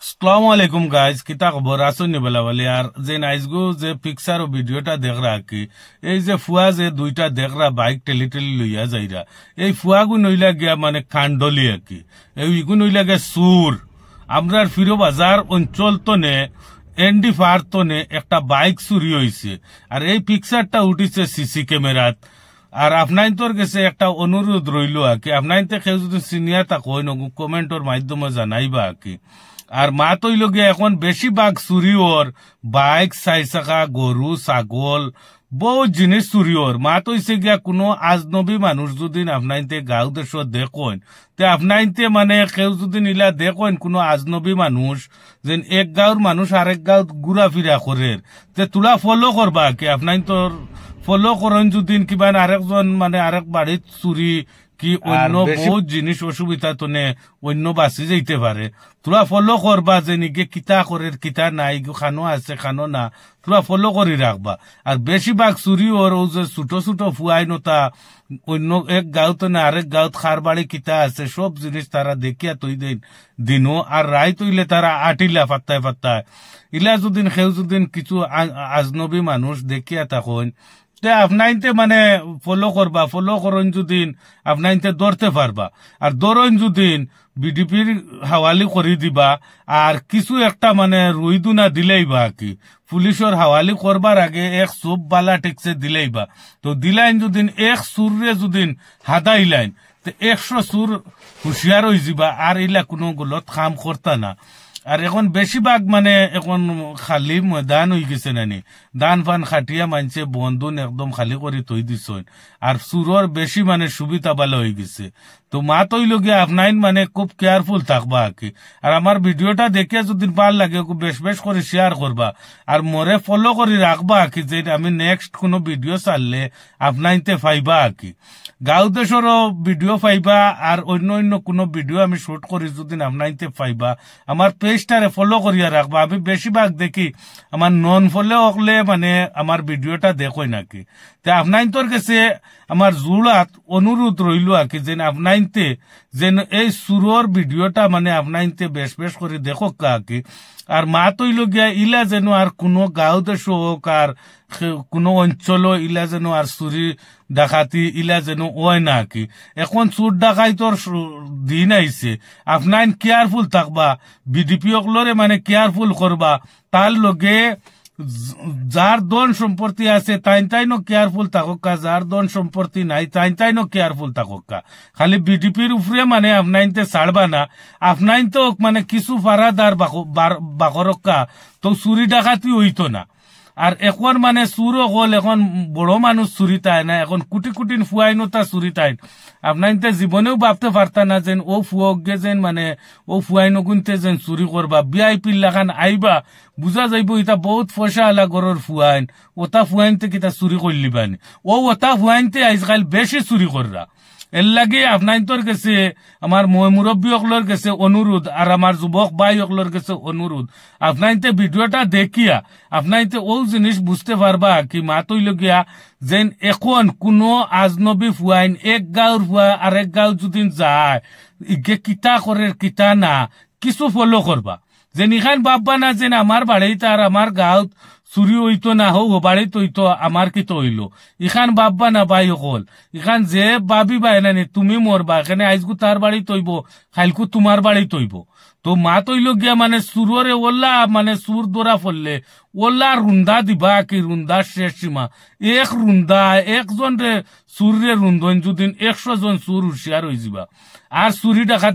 আসসালামু আলাইকুম গাইজ, কিতা খবর আছো নিবেলা বলে। আর যে নাইজগো যে পিকচার ও ভিডিওটা দেখরা কি এই যে ফুয়া যে দুইটা দেখরা বাইক টেলি টেলি লইয়া যাইরা, এই ফুয়াগু নইলা গিয়া মানে কান্ডলি আর কি, এইগু নইলা গিয়া সুর। আমরার ফিরো বাজার অঞ্চল তো নে এনডি ফার তো নে একটা বাইক চুরি হয়েছে, আর এই পিকচারটা উঠিছে সিসি ক্যামেরাত। আর আপনার তোর কাছে একটা অনুরোধ রইল আর কি, আপনার কেউ যদি সিনিয়র তা কই নগু কমেন্টর মাধ্যমে জানাইবা আর কি। আর মা তৈল গিয়ে এখন বেশিরভাগ চুরি ওর বাইক, চাই চাকা, গরু, ছাগল, বহুত জিনিস চুরি ওর। মা তৈছে গিয়া কোনো আজনবী মানুষ যদি আপনাইতে গাঁও দেশ দেখেন, তে আপনাইতে মানে কেউ যদি নিলা দেখেন কোনো আজনবী মানুষ যেন এক গাঁওর মানুষ আরেক গাঁও ঘুরা ফিরা করে, তে তোলা ফলো করবা কি। আপনার তোর ফলো করেন যদি কিবা আরেকজন মানে আরেক বাড়ির চুরি কি অন্য বহুত জিনিস অসুবিধা তো অন্য বাঁচি যাইতে পারে। তোরা ফলো করবা যে নিকে কিতা করে কিতা নাই, খানো আছে খানো না, তোরা ফলো করে রাখবা। আর বেশিরভাগ চুরি ওর যে ছোট ছোট ফুয়াই নতা অন্য এক গাঁওত না আরেক গাঁওত খার বাড়ি কিতা আছে সব জিনিস তারা দেখিয়া তৈ দিনও। আর রায় তৈলে তারা আটিলা ফাত্তায় ফাত্তায় ইলা যদিন সেউ যদিন কিছু আজনবী মানুষ দেখিয়া তখন আপনাইতে মানে ফলো করবা। ফলো করেন যদিন আপনাইতে ধরতে পারবা, আর ধরেন যদিন বিডিপির হাওয়ালি করে দিবা। আর কিছু একটা মানে রুইদুনা দিলেইবা কি, পুলিশের হাওয়ালি করবার আগে এক চোপ বালা টেক্সে দিলেইবা। তো দিলাইন যদিন এক সুরে যদিন হাদাইলাইন, তো 100 সুর হুঁশিয়ার হয়ে যাবা, আর ইলা কোনো গলত কাম করতা না। আর এখন বেশিরভাগ মানে এখন খালি ময়দান হয়ে গেছে নানি, দান ফান খাটিয়া মানছে বন্ধন একদম খালি করে তৈ দিছ। আর সুরর বেশি মানে সুবিধা ভালো হয়ে গেছে। তো মা তৈল গিয়ে আপনার মানে খুব কেয়ারফুল থাকবা আর কি। আর আমার ভিডিওটা দেখে যদি ভাল লাগে বেশ বেশ করে শেয়ার করবা, আর মরে ফলো করে রাখবা আর কি, যে আমি নেক্সট কোনো ভিডিও চাললে আপনাইতে পাইবা আর কি। গাঁও দেশেরও ভিডিও পাইবা, আর অন্য অন্য কোনো ভিডিও আমি শুট করি যদি আপনাইতে পাইবা। আমার পেজটারে ফলো করিয়া রাখবা। আমি বেশিরভাগ দেখি আমার নন ফলো হলে মানে আমার ভিডিওটা দেখোই নাকি। তে আপনার তোর কাছে আমার জোড়াত অনুরোধ রইল আর কি, যেন আপনাইতে যেন এই সুরর ভিডিওটা মানে আপনাইতে বেশ বেশ করে দেখো কা কি। আর মা তৈল গিয়া ইলা যেন আর কোনো গাঁও দেশ হোক আর কোনো অঞ্চল ইলা যেন আর চুরি ডাকাতি ইলা যেন ওয় না কি। এখন চোর ডাকাইতর দিন আইছে, আপনার কেয়ারফুল থাকবা। বিডিপি অকলরে মানে কেয়ারফুল করবা। তার লগে যার দন সম্পত্তি আছে তাইনো কেয়ারফুল থাকা, যার দন সম্পত্তি নাই তাইনো কেয়ারফুল থাকা। খালি বিডিপির উপরে মানে আপনাইতে ছাড়বা না। আপনাইতো মানে কিছু ফারাদার বাকরক্কা তো চুরি ডাকাতি হইতো না। আর এখন মানে চুরও হল, এখন বড় মানুষ চুরি তাই না, এখন কোটি কোটি ফুয়াইনতা চুরি তাই। আপনার জীবনেও ভাবতে পারতা না যেন ও ফুয়গে যেন মানে ও ফুয়াইন গুনতে যেন চুরি করবা। VIP লাগান আইবা বুঝা যাইব ইটা বহুত পয়সা আলা গরর ফুয়াইন, ওটা ফুয়াইনতে কিতা চুরি করলিবানি। ওটা ফুয়াইনতে আজকাল বেশি চুরি কররা। এর লাগে আপনার তোর কাছে আমার মুরব্বী অকলর কাছে অনুরোধ, আর আমার যুবক ভাই অকলর কাছে অনুরোধ, আপনাইতে ভিডিওটা দেখিয়া আপনাইতে ও জিনিস বুঝতে পারবা কি মা তৈল গিয়া যেন এখন কোনো আজনবী ফুয়াইন এক গাঁওর ফুয়া আরেক গাঁও যদি যায় ইগে কিতা করে কিতা না কিছু ফলো করবা। যেন ইখান ভাববা না যেন আমার বাড়িতে আর আমার গাঁত চুরি হইতো না হোক বাড়িত হইতো আমার কি তো হইলো, ইখান ভাববা না ভাই হল। ইখান যে ভাবিবা এনে তুমি মরবা, এখানে আইজগু তার বাড়ি তৈব খাইলকু তোমার বাড়ি তৈব। তো মা তৈল গিয়া মানে সুররে ওল্লা মানে সুর দোরা ফললে ওল্লা রুন্দা দিবা কি, রুন্দা শেষ সীমা। এক রুন্দা একজন রে সুর রে রুন্দন যদি 100 জন সুর হুশিয়ার হয়ে যাবা। আর চুরি ডাকাত